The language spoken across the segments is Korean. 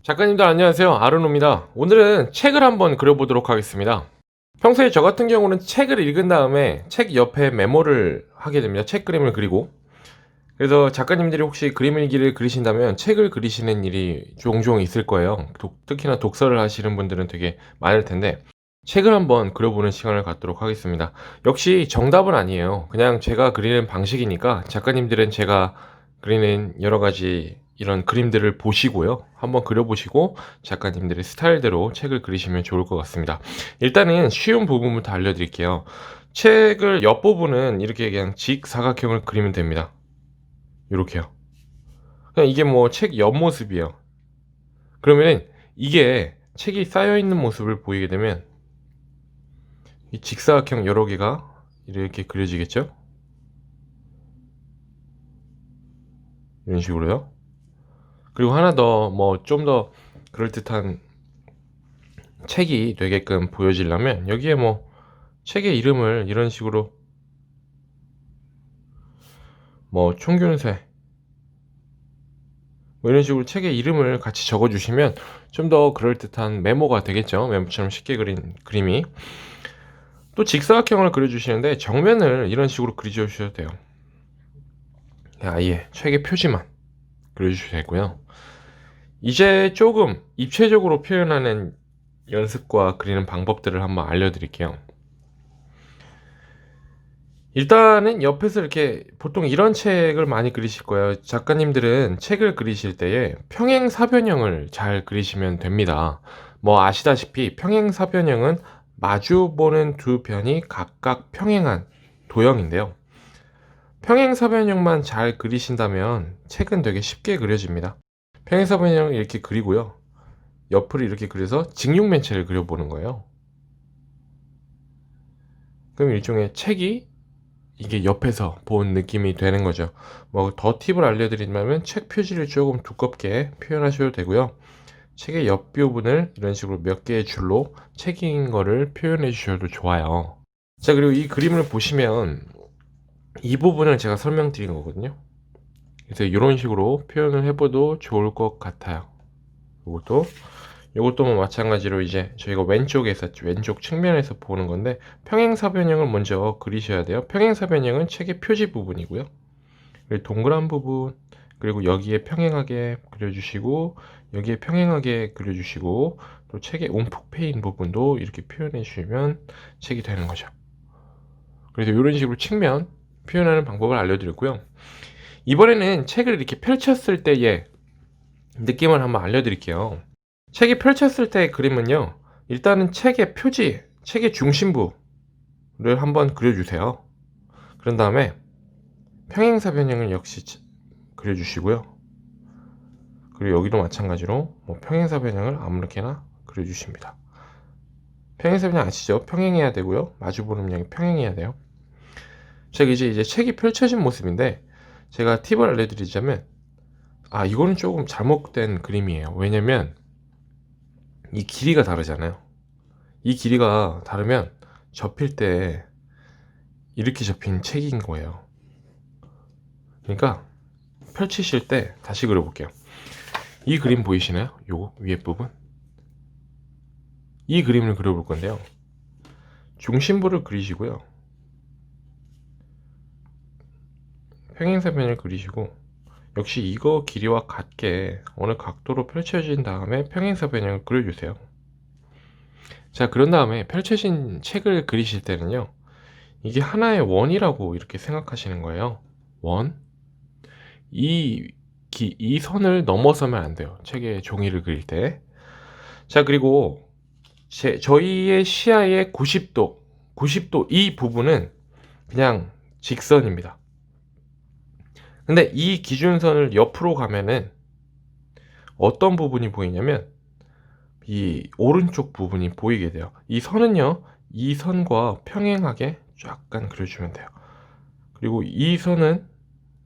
작가님들 안녕하세요. 아르노입니다. 오늘은 책을 한번 그려보도록 하겠습니다. 평소에 저 같은 경우는 책을 읽은 다음에 책 옆에 메모를 하게 됩니다. 책 그림을 그리고. 그래서 작가님들이 혹시 그림 일기를 그리신다면 책을 그리시는 일이 종종 있을 거예요. 특히나 독서를 하시는 분들은 되게 많을 텐데 책을 한번 그려보는 시간을 갖도록 하겠습니다. 역시 정답은 아니에요. 그냥 제가 그리는 방식이니까 작가님들은 제가 그리는 여러 가지 이런 그림들을 보시고요. 한번 그려보시고 작가님들의 스타일대로 책을 그리시면 좋을 것 같습니다. 일단은 쉬운 부분부터 알려드릴게요. 책을 옆부분은 이렇게 그냥 직사각형을 그리면 됩니다. 이렇게요. 그냥 이게 뭐 책 옆모습이에요. 그러면은 이게 책이 쌓여있는 모습을 보이게 되면 이 직사각형 여러 개가 이렇게 그려지겠죠? 이런 식으로요. 그리고 하나 더 뭐 좀 더 그럴듯한 책이 되게끔 보여지려면 여기에 뭐 책의 이름을 이런 식으로 뭐 총균세 뭐 이런 식으로 책의 이름을 같이 적어 주시면 좀 더 그럴듯한 메모가 되겠죠. 메모처럼 쉽게 그린 그림이. 또 직사각형을 그려 주시는데 정면을 이런 식으로 그려 주셔도 돼요. 아예 책의 표지만 그려 주셔도 되고요. 이제 조금 입체적으로 표현하는 연습과 그리는 방법들을 한번 알려드릴게요. 일단은 옆에서 이렇게 보통 이런 책을 많이 그리실 거예요. 작가님들은 책을 그리실 때에 평행사변형을 잘 그리시면 됩니다. 뭐 아시다시피 평행사변형은 마주보는 두 변이 각각 평행한 도형인데요. 평행사변형만 잘 그리신다면 책은 되게 쉽게 그려집니다. 평행사변형을 이렇게 그리고요. 옆을 이렇게 그려서 직육면체를 그려보는 거예요. 그럼 일종의 책이 이게 옆에서 본 느낌이 되는 거죠. 뭐 더 팁을 알려드리자면 책 표지를 조금 두껍게 표현하셔도 되고요. 책의 옆 부분을 이런 식으로 몇 개의 줄로 책인 거를 표현해 주셔도 좋아요. 자, 그리고 이 그림을 보시면 이 부분을 제가 설명드린 거거든요. 그래서 이런 식으로 표현을 해봐도 좋을 것 같아요. 이것도 뭐 마찬가지로 이제 저희가 왼쪽 측면에서 보는 건데 평행사변형을 먼저 그리셔야 돼요. 평행사변형은 책의 표지 부분이고요. 그리고 동그란 부분, 그리고 여기에 평행하게 그려주시고 여기에 평행하게 그려주시고 또 책의 움푹 패인 부분도 이렇게 표현해 주시면 책이 되는 거죠. 그래서 이런 식으로 측면 표현하는 방법을 알려드렸고요. 이번에는 책을 이렇게 펼쳤을 때의 느낌을 한번 알려드릴게요. 책이 펼쳤을 때의 그림은요, 일단은 책의 표지, 책의 중심부를 한번 그려주세요. 그런 다음에 평행사변형을 역시 그려주시고요. 그리고 여기도 마찬가지로 뭐 평행사변형을 아무렇게나 그려주십니다. 평행사변형 아시죠? 평행해야 되고요. 마주보는 면이 평행해야 돼요. 제가 이제 책이 펼쳐진 모습인데 제가 팁을 알려드리자면 이거는 조금 잘못된 그림이에요. 왜냐면 이 길이가 다르잖아요. 이 길이가 다르면 접힐 때 이렇게 접힌 책인 거예요. 그러니까 펼치실 때 다시 그려볼게요. 이 그림 보이시나요? 요 위에 부분? 이 그림을 그려볼 건데요. 중심부를 그리시고요. 평행사변을 그리시고 역시 이거 길이와 같게 어느 각도로 펼쳐진 다음에 평행사변형을 그려주세요. 자, 그런 다음에 펼쳐진 책을 그리실 때는요. 이게 하나의 원이라고 이렇게 생각하시는 거예요. 원. 이 선을 넘어서면 안 돼요. 책의 종이를 그릴 때. 자, 그리고 저희의 시야의 90도 이 부분은 그냥 직선입니다. 근데 이 기준선을 옆으로 가면은 어떤 부분이 보이냐면 이 오른쪽 부분이 보이게 돼요. 이 선은요, 이 선과 평행하게 약간 그려주면 돼요. 그리고 이 선은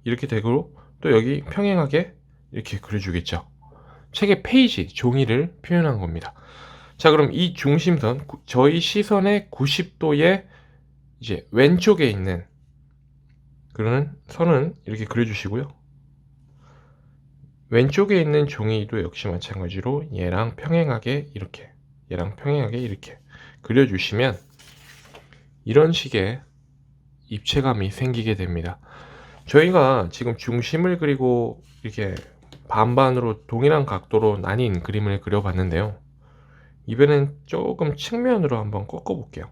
이렇게 되고 또 여기 평행하게 이렇게 그려주겠죠. 책의 페이지, 종이를 표현한 겁니다. 자, 그럼 이 중심선, 저희 시선의 90도의 이제 왼쪽에 있는 그런 선은 이렇게 그려주시고요. 왼쪽에 있는 종이도 역시 마찬가지로 얘랑 평행하게 이렇게, 얘랑 평행하게 이렇게 그려주시면 이런 식의 입체감이 생기게 됩니다. 저희가 지금 중심을 그리고 이렇게 반반으로 동일한 각도로 나뉜 그림을 그려봤는데요. 이번엔 조금 측면으로 한번 꺾어 볼게요.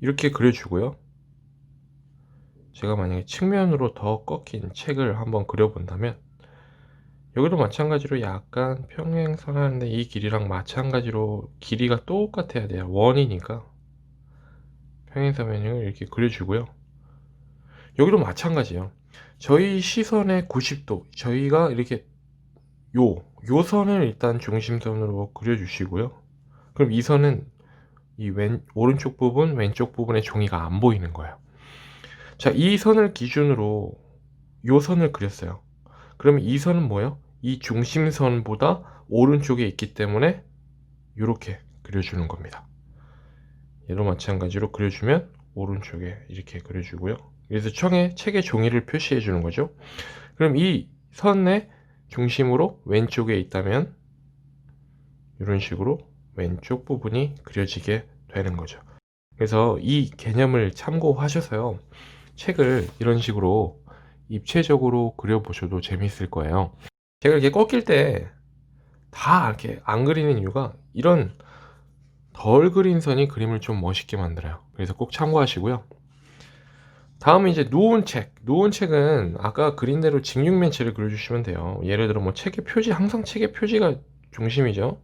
이렇게 그려주고요. 제가 만약에 측면으로 더 꺾인 책을 한번 그려본다면 여기도 마찬가지로 약간 평행선 하는데 이 길이랑 마찬가지로 길이가 똑같아야 돼요. 원이니까 평행사면을 이렇게 그려주고요. 여기도 마찬가지예요. 저희 시선의 90도, 저희가 이렇게 요 선을 일단 중심선으로 그려주시고요. 그럼 이 선은 이 오른쪽 부분, 왼쪽 부분의 종이가 안 보이는 거예요. 자, 이 선을 기준으로 요 선을 그렸어요. 그럼 이 선은 뭐예요? 이 중심선보다 오른쪽에 있기 때문에 이렇게 그려주는 겁니다. 얘도 마찬가지로 그려주면 오른쪽에 이렇게 그려주고요. 그래서 책에 종이를 표시해 주는 거죠. 그럼 이 선의 중심으로 왼쪽에 있다면 이런 식으로 왼쪽 부분이 그려지게 되는 거죠. 그래서 이 개념을 참고하셔서요, 책을 이런 식으로 입체적으로 그려보셔도 재밌을 거예요. 제가 이렇게 꺾일 때 다 이렇게 안 그리는 이유가 이런 덜 그린 선이 그림을 좀 멋있게 만들어요. 그래서 꼭 참고하시고요. 다음은 이제 누운 책은 아까 그린 대로 직육면체를 그려주시면 돼요. 예를 들어 뭐 책의 표지, 항상 책의 표지가 중심이죠.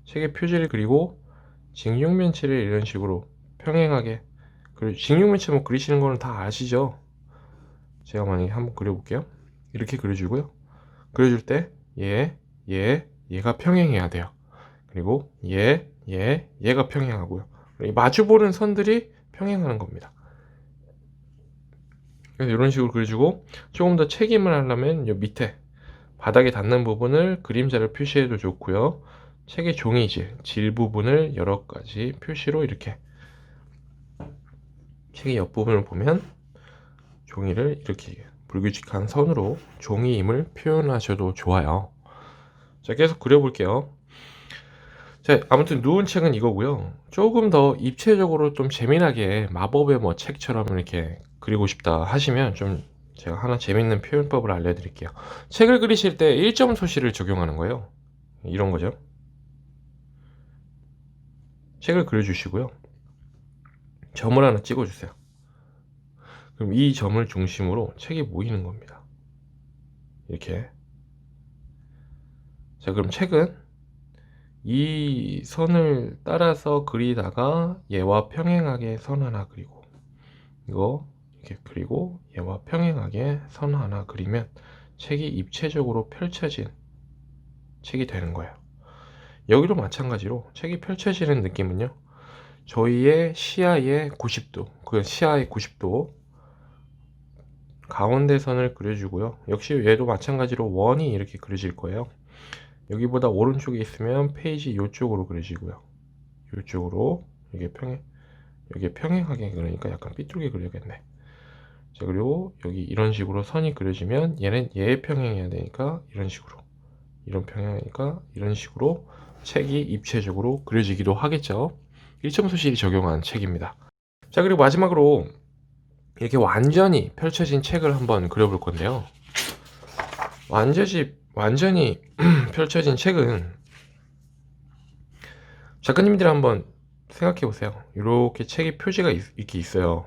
책의 표지를 그리고 직육면체를 이런 식으로 평행하게, 그리고 직육면체 뭐 그리시는 거는 다 아시죠? 제가 만약에 한번 그려볼게요. 이렇게 그려주고요. 그려줄 때 얘가 평행해야 돼요. 그리고 얘가 평행하고요. 마주보는 선들이 평행하는 겁니다. 그래서 이런 식으로 그려주고, 조금 더 책임을 하려면 이 밑에 바닥에 닿는 부분을 그림자를 표시해도 좋고요. 책의 질 부분을 여러 가지 표시로 이렇게, 책의 옆부분을 보면 종이를 이렇게 불규칙한 선으로 종이임을 표현하셔도 좋아요. 자, 계속 그려볼게요. 자, 아무튼 누운 책은 이거고요. 조금 더 입체적으로 좀 재미나게 마법의 뭐 책처럼 이렇게 그리고 싶다 하시면 좀 제가 하나 재밌는 표현법을 알려드릴게요. 책을 그리실 때 1점 소실을 적용하는 거예요. 이런 거죠. 책을 그려주시고요. 점을 하나 찍어주세요. 그럼 이 점을 중심으로 책이 모이는 겁니다. 이렇게. 자, 그럼 책은 이 선을 따라서 그리다가 얘와 평행하게 선 하나 그리고, 이거 이렇게 그리고 얘와 평행하게 선 하나 그리면 책이 입체적으로 펼쳐진 책이 되는 거예요. 여기도 마찬가지로 책이 펼쳐지는 느낌은요, 저희의 시야의 90도, 그 시야의 90도 가운데 선을 그려주고요. 역시 얘도 마찬가지로 원이 이렇게 그려질 거예요. 여기보다 오른쪽에 있으면 페이지 이쪽으로 그려지고요. 이쪽으로 이게 평행하게, 그러니까 약간 삐뚤게 그려야겠네. 자, 그리고 여기 이런 식으로 선이 그려지면 얘는 얘 평행해야 되니까 이런 식으로, 이런 평행하니까 이런 식으로 책이 입체적으로 그려지기도 하겠죠. 1점 소실이 적용한 책입니다. 자, 그리고 마지막으로 이렇게 완전히 펼쳐진 책을 한번 그려볼 건데요. 완전히 펼쳐진 책은 작가님들이 한번 생각해 보세요. 이렇게 책의 표지가 이렇게 있어요.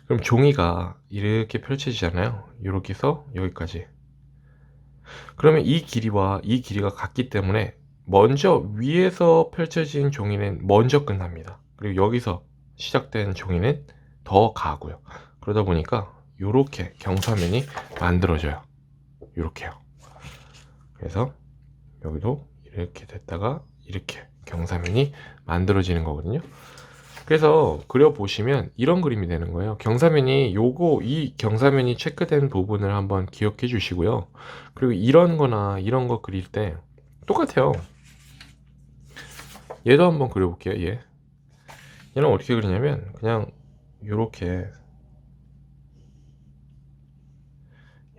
그럼 종이가 이렇게 펼쳐지잖아요. 이렇게 해서 여기까지. 그러면 이 길이와 이 길이가 같기 때문에 먼저 위에서 펼쳐진 종이는 먼저 끝납니다. 그리고 여기서 시작된 종이는 더 가고요. 그러다 보니까 이렇게 경사면이 만들어져요. 이렇게요. 그래서 여기도 이렇게 됐다가 이렇게 경사면이 만들어지는 거거든요. 그래서 그려보시면 이런 그림이 되는 거예요. 이 경사면이 체크된 부분을 한번 기억해 주시고요. 그리고 이런 거나 이런 거 그릴 때 똑같아요. 얘도 한번 그려볼게요. 얘는 어떻게 그리냐면 그냥 요렇게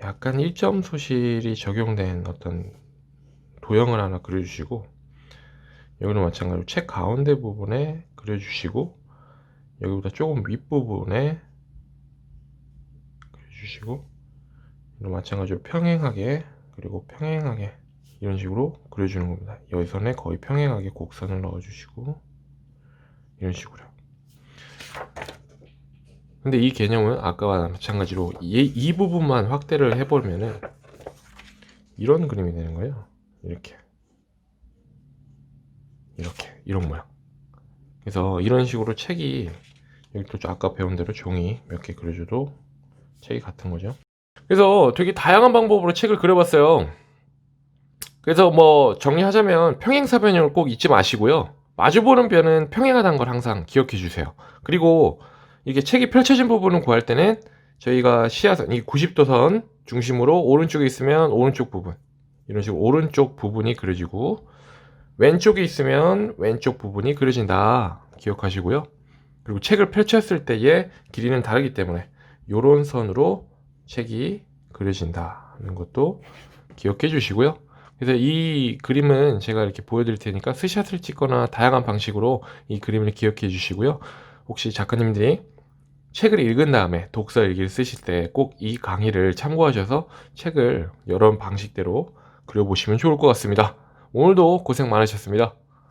약간 일점 소실이 적용된 어떤 도형을 하나 그려주시고, 여기는 마찬가지로 책 가운데 부분에 그려주시고, 여기보다 조금 윗부분에 그려주시고, 이런 마찬가지로 평행하게, 그리고 평행하게 이런 식으로 그려주는 겁니다. 여기선에 거의 평행하게 곡선을 넣어주시고, 이런 식으로요. 근데 이 개념은 아까와 마찬가지로 이 부분만 확대를 해보면은 이런 그림이 되는 거예요. 이렇게 이런 모양. 그래서 이런 식으로 책이, 여기 또 아까 배운 대로 종이 몇 개 그려줘도 책이 같은 거죠. 그래서 되게 다양한 방법으로 책을 그려봤어요. 그래서 뭐 정리하자면 평행사 변형을 꼭 잊지 마시고요. 마주보는 변은 평행하다는 걸 항상 기억해 주세요. 그리고 이게 책이 펼쳐진 부분을 구할 때는 저희가 시야선, 이 90도 선 중심으로 오른쪽에 있으면 오른쪽 부분, 이런 식으로 오른쪽 부분이 그려지고, 왼쪽에 있으면 왼쪽 부분이 그려진다 기억하시고요. 그리고 책을 펼쳤을 때의 길이는 다르기 때문에 이런 선으로 책이 그려진다는 것도 기억해 주시고요. 그래서 이 그림은 제가 이렇게 보여드릴 테니까 스샷을 찍거나 다양한 방식으로 이 그림을 기억해 주시고요. 혹시 작가님들이 책을 읽은 다음에 독서 일기를 쓰실 때 꼭 이 강의를 참고하셔서 책을 여러 방식대로 그려보시면 좋을 것 같습니다. 오늘도 고생 많으셨습니다.